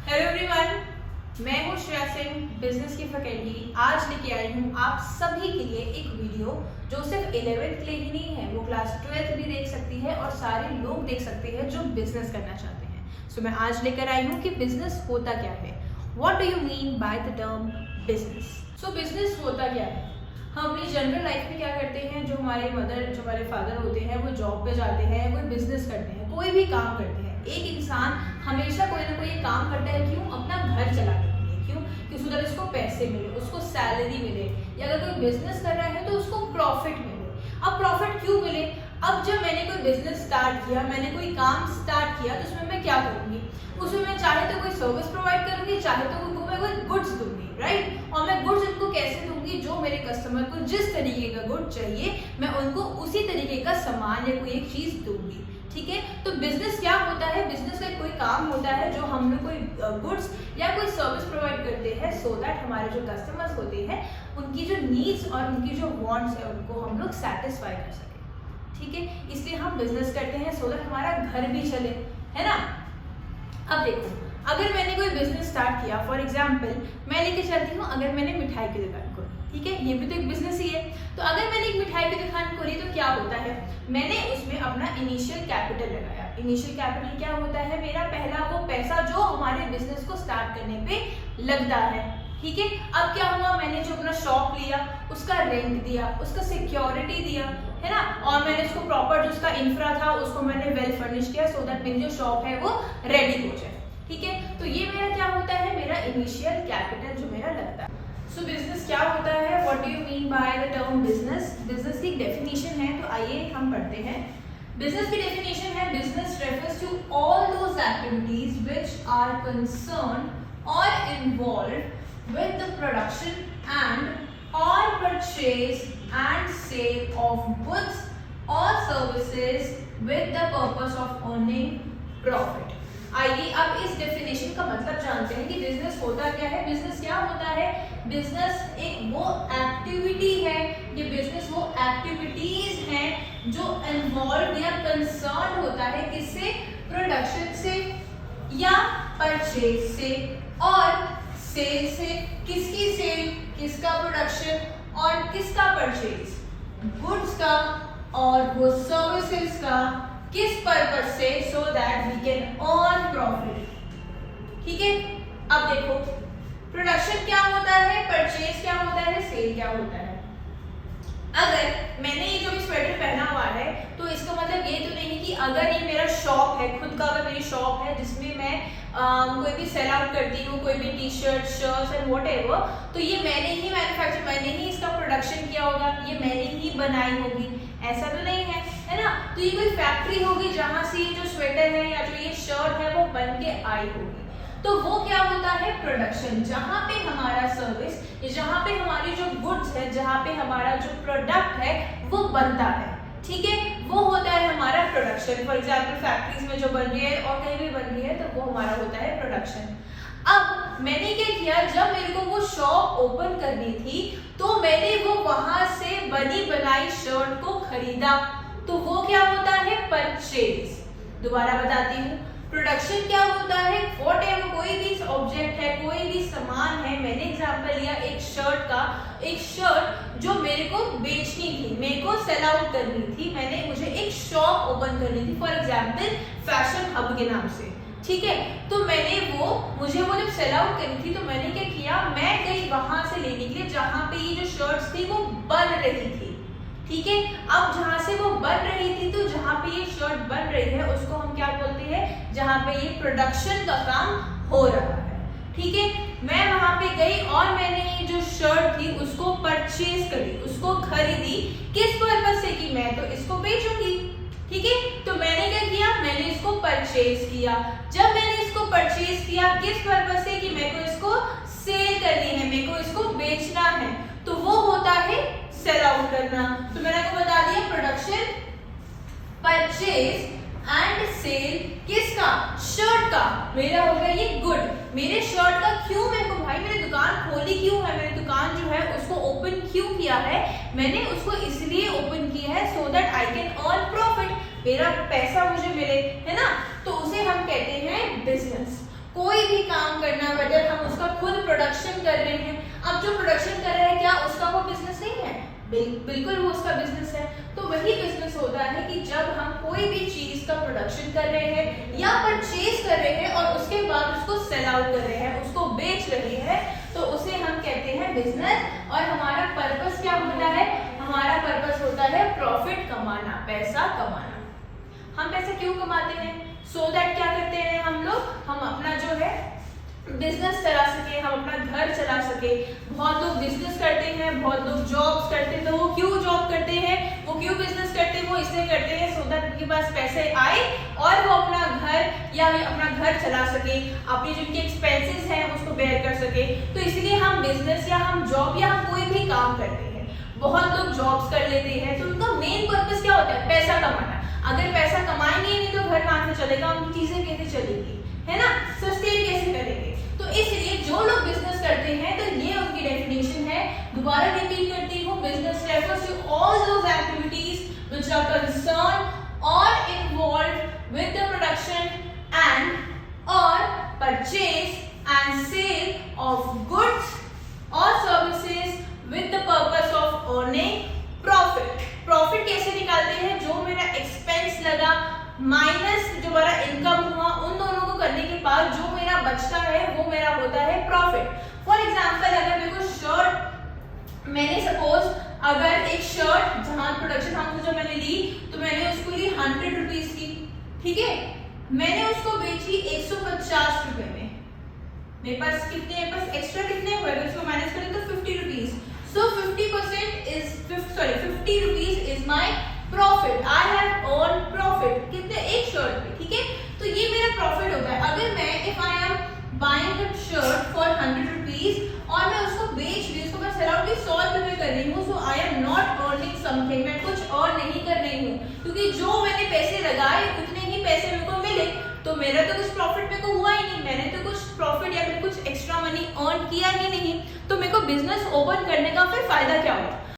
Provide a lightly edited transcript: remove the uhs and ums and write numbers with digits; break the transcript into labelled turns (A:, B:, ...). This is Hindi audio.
A: हेलो एवरीवन, मैं हूँ श्रेया सिंह, बिजनेस की फैकल्टी। आज लेके आई हूँ आप सभी के लिए एक वीडियो जो सिर्फ 11th के लिए ही नहीं है, वो क्लास 12th भी देख सकती है और सारे लोग देख सकते हैं जो बिजनेस करना चाहते हैं। सो मैं आज लेकर आई हूँ कि बिजनेस होता क्या है। What do you mean by the term business? So business होता क्या है? हम अपनी जनरल लाइफ में क्या करते हैं, जो हमारे मदर, जो हमारे फादर होते हैं, वो जॉब पे जाते हैं, कोई बिजनेस करते हैं, कोई भी काम करते हैं। एक इंसान हमेशा कोई ना कोई काम करता है, क्यों? अपना घर चलाने के लिए। क्यों? कि उधर उसको पैसे मिले, उसको सैलरी मिले, या अगर कोई बिजनेस कर रहा है तो उसको प्रॉफिट मिले। अब प्रॉफिट क्यों मिले? अब जब मैंने कोई बिजनेस स्टार्ट किया, मैंने कोई काम स्टार्ट किया, तो उसमें मैं क्या करूंगी? उसमें मैं चाहे तो कोई सर्विस प्रोवाइड करूंगी, चाहे तो उनको मैं कोई गुड्स दूंगी, राइट? और मैं गुड्स उनको कैसे दूंगी? जो मेरे कस्टमर को जिस तरीके का गुड चाहिए, मैं उनको उसी तरीके का सामान या कोई एक चीज दूंगी। ठीक है, तो बिजनेस क्या होता है? बिजनेस का कोई काम होता है जो हम लोग कोई गुड्स या कोई सर्विस प्रोवाइड करते हैं, सो दैट हमारे जो कस्टमर्स होते हैं उनकी जो नीड्स और उनकी जो वांट्स है उनको हम लोग सेटिस्फाई कर सकें। ठीक है, इसलिए हम बिजनेस करते हैं सो दैट हमारा घर भी चले, है ना? अब देखो, अगर मैंने कोई बिजनेस स्टार्ट किया, फॉर एग्जाम्पल मैं लेके चलती हूँ, अगर मैंने मिठाई की दुकान खोली, ठीक है, ये भी तो एक बिजनेस ही है। तो अगर मैंने एक मिठाई की दुकान खोली तो क्या होता है, मैंने उसमें अपना इनिशियल कैपिटल लगाया। इनिशियल कैपिटल क्या होता है? मेरा पहला वो पैसा जो हमारे बिजनेस को स्टार्ट करने पे लगता है। ठीक है, अब क्या हुआ, मैंने जो अपना शॉप लिया, उसका रेंट दिया, उसका सिक्योरिटी दिया, है ना, और मैंने उसको प्रॉपर जो उसका इंफ्रा था उसको मैंने वेल फर्निश किया, सो दैट मेरी जो शॉप है वो रेडी हो जाए। ठीक है, तो ये मेरा क्या होता है? मेरा इनिशियल कैपिटल जो मेरा लगता है। सो बिजनेस क्या होता है? What do you mean by the term business? Business की डेफिनेशन है, तो आइए हम पढ़ते हैं। बिजनेस की डेफिनेशन है, business refers to all those activities which are concerned और involved with the production and और purchase and sale of goods or services with the purpose of earning profit। आइए अब इस डेफिनेशन का मतलब जानते हैं कि बिजनेस होता क्या है। बिजनेस क्या होता है? बिजनेस एक वो एक्टिविटी है, ये बिजनेस वो एक्टिविटीज हैं जो इन्वॉल्व या कंसर्न होता है किससे? प्रोडक्शन से या परचेज से और सेल से। किसकी सेल, किसका प्रोडक्शन और किसका परचेज? गुड्स का और वो सर्विसेज का। किस पर्पस से? So that we can earn profit. ठीक है, अब देखो, प्रोडक्शन क्या होता है, परचेज क्या होता है, सेल क्या होता है। अगर मैंने ये जो भी स्वेटर पहना हुआ है, तो इसका मतलब ये तो नहीं कि अगर ये मेरा शॉप है, खुद का अगर मेरी शॉप है जिसमें मैं कोई भी सेल आउट करती हूँ, कोई भी T shirt, shirts and whatever, तो ये मैंने ही मैन्युफैक्चर, मैंने ही इसका प्रोडक्शन किया होगा, ये मैंने ही बनाई होगी, ऐसा तो नहीं है ना? तो ये कोई फैक्ट्री होगी जहां से ये जो स्वेटर है या जो ये शर्ट है वो बन के आई होगी। तो वो क्या होता है? प्रोडक्शन, जहां पे हमारा सर्विस, जहां पे हमारी जो गुड्स है, जहां पे हमारा जो प्रोडक्ट है वो बनता है। ठीक है, वो होता है हमारा प्रोडक्शन। फॉर एग्जाम्पल फैक्ट्रीज में जो बन रही है और कहीं भी बन रही है, तो वो हमारा होता है प्रोडक्शन। अब मैंने क्या किया, जब मेरे को वो शॉप ओपन करनी थी तो मैंने वो वहां से बनी बनाई शर्ट को खरीदा, तो वो क्या होता है? परचेज। दोबारा बताती हूँ, प्रोडक्शन क्या होता है? व्हाटएवर, कोई भी ऑब्जेक्ट है, कोई भी सामान है, मैंने एग्जांपल लिया एक शर्ट का, एक शर्ट जो मेरे को बेचनी थी, मेरे को सेल आउट करनी थी, मुझे एक शॉप ओपन करनी थी, फॉर एग्जांपल फैशन हब के नाम से। ठीक है, तो मुझे वो जब सेल आउट करनी थी, तो मैंने क्या किया, मैं गई वहां से लेने के लिए जहां पे ये जो शर्ट्स थी वो बन रही थी। ठीक है, अब जहां से वो बन रही थी, तो जहां पे ये शर्ट बन रही है उसको हम क्या बोलते हैं? जहां पे ये प्रोडक्शन का काम हो रहा है। ठीक है, मैं वहां पे गई और मैंने ये जो शर्ट थी उसको परचेज करी, उसको खरीदी। किस पर्पस से? कि मैं तो इसको बेचूंगी। ठीक है, तो मैंने क्या किया, मैंने इसको परचेज किया। जब मैंने इसको परचेज किया, किस पर्पस से? कि मेरे को इसको सेल करनी है, मेरे को इसको बेचना है, तो वो होता है सेल आउट करना। तो मैंने आपको बता दिया, प्रोडक्शन, परचेज एंड सेल। किसका? शर्ट का। मेरा हो गया ये गुड। मेरे शर्ट का क्यों मेरे को, भाई मैंने दुकान खोली क्यों है, मैंने दुकान जो है उसको ओपन क्यों किया है? मैंने उसको इसलिए ओपन किया है so that I can earn profit, मेरा पैसा मुझे मिले, है ना? तो उसे हम कहते हैं बिजनेस। कोई कोई भी काम करना, वेदर हम उसका खुद प्रोडक्शन कर रहे हैं, अब जो प्रोडक्शन कर रहे हैं क्या उसका वो बिजनेस नहीं है? बिल्कुल वो उसका बिजनेस है। तो वही बिजनेस होता है कि जब हम कोई भी चीज का प्रोडक्शन कर रहे हैं या परचेज कर रहे हैं और उसके बाद उसको सेल आउट कर रहे हैं, उसको बेच रहे हैं, तो उसे हम कहते हैं बिजनेस। और हमारा पर्पस क्या होता है? हमारा पर्पस होता है प्रॉफिट कमाना, पैसा कमाना। हम पैसा क्यों कमाते हैं? सो दैट क्या करते हैं हम लोग, हम अपना जो है बिजनेस चला सके, हम अपना घर चला सके। बहुत लोग बिजनेस करते हैं, बहुत लोग जॉब्स करते हैं। तो वो क्यों जॉब करते हैं, वो क्यों बिजनेस करते हैं? वो इसलिए करते हैं सो दैट उनके पास पैसे आए और वो अपना घर या अपना घर चला सके, अपनी जो उनके एक्सपेंसेस हैं उसको बेयर कर सके। तो इसलिए हम बिजनेस या हम जॉब या हम कोई भी काम करते हैं। बहुत लोग जॉब्स कर लेते हैं तो उनका मेन पर्पस क्या होता है? पैसा कमाना। अगर पैसा कमाएंगे नहीं तो घर कहाँ से चलेगा, उनकी चीजें कैसे चलेगी, है ना, सस्टेन कैसे करेंगे? तो इसलिए जो लोग बिजनेस करते हैं तो ये उनकी डेफिनेशन है। दोबारा रिपीट करती हूँ, business refers to all those activities which are concern और involve with the production and और purchase and sale of goods और services with the purpose of earning profit. Profit कैसे निकालते हैं? जो मेरा एक्सपेंस लगा माइनस जो मेरा इनकम हुआ, उन दोनों को करने के बाद जो मेरा बचता है वो मेरा होता है प्रॉफिट। फॉर एग्जांपल, अगर मेरे को शर्ट, मैंने सपोज अगर एक शर्ट जहां प्रोडक्शन हाउस जो मैंने ली तो मैंने उसको ली 100 रुपीज की, ठीक है, मैंने उसको बेची 150 रुपए में। मेरे पास कितने, मेरे पास एक्स्ट्रा कितने हुए, अगर इसको माइनस करें तो 50 rupees. So 50% is 50 rupees is my profit. I have earn profit कितने, एक शर्ट पे, ठीक है। तो ये मेरा प्रॉफिट होता है। अगर मैं if I am buying a shirt for 100 rupees और मैं उसको बेच रही हूँ, उसको मैं सेल आउट भी 100 रुपए में कर रही हूँ, so I am not earning something, मैं कुछ और नहीं कर रही हूँ, क्योंकि जो मैंने पैसे लगाए उतने ही पैसे मेरे को मिले। तो मेरा तो कुछ प्रॉफिट मेरे को हुआ ही नहीं, मैंने तो कुछ प्रॉफिट या फिर कुछ एक्स्ट्रा मनी अर्न किया ही नहीं। तो मेरे को बिजनेस ओपन करने का फिर फायदा क्या हुआ?